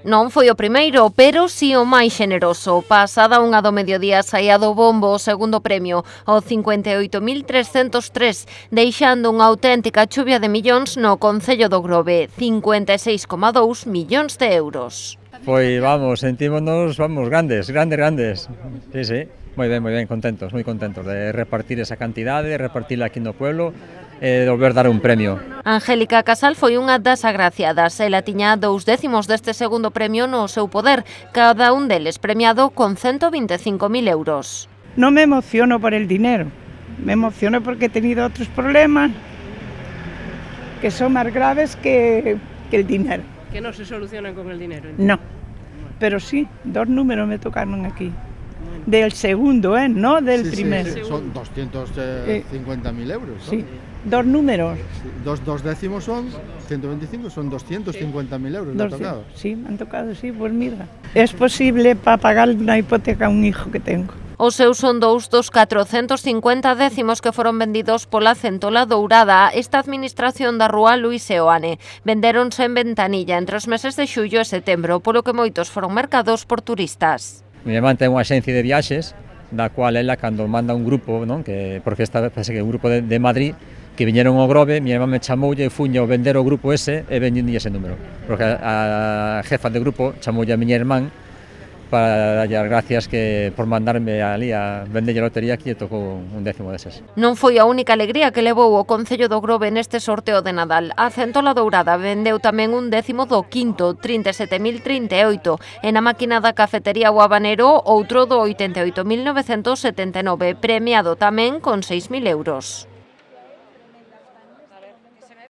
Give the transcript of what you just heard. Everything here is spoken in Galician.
Non foi o primeiro, pero si o máis xeneroso. Pasada unha do mediodía saía do bombo o segundo premio, o 58.303, deixando unha auténtica chuvia de millóns no Concello do Grove, 56,2 millóns de euros. Pois vamos, sentímonos, grandes. Sí. Moi ben, contentos, moi contentos de repartir esa cantidade, de repartirla aquí no pueblo e de volver dar un premio. Angélica Casal foi unha das agraciadas. Ela tiña 2 décimos deste segundo premio no seu poder, cada un deles premiado con 125.000 euros. No me emociono por el dinero, me emociono porque he tenido otros problemas que son más graves que el dinero. Que no se solucionan con el dinero. No, pero sí, 2 números me tocaron aquí. Del segundo, no del primero. Sí, son 250.000 euros. ¿No? Sí, 2 números. Dos décimos son 125, son 250.000 euros. ¿Me ha tocado? Sí, me han tocado, sí, pues mira. Es posible para pagar una hipoteca a un hijo que tengo. Os seus son 2 dos 450 décimos que foron vendidos pola Centola Dourada, esta administración da rúa Luis Seoane. Vendéronse en ventanilla entre os meses de xullo e setembro, polo que moitos foron mercados por turistas. Mi irmán ten unha axencia de viaxes, da cual ela, cando manda un grupo, non? Porque esta parece que é un grupo de Madrid, que viñeron ao Grove, mi irmán me chamoulle e fuño a vender o grupo ese e vendín ese número. Porque a jefa de grupo chamoulle a miña irmán para darlle as gracias por mandarme ali a vender a lotería que lle tocou un décimo deses. Non foi a única alegría que levou o Concello do Grove neste sorteo de Nadal. A Centola Dourada vendeu tamén un décimo do quinto, 37.038, e na máquina da cafetería O Habanero outro do 88.979, premiado tamén con 6.000 euros.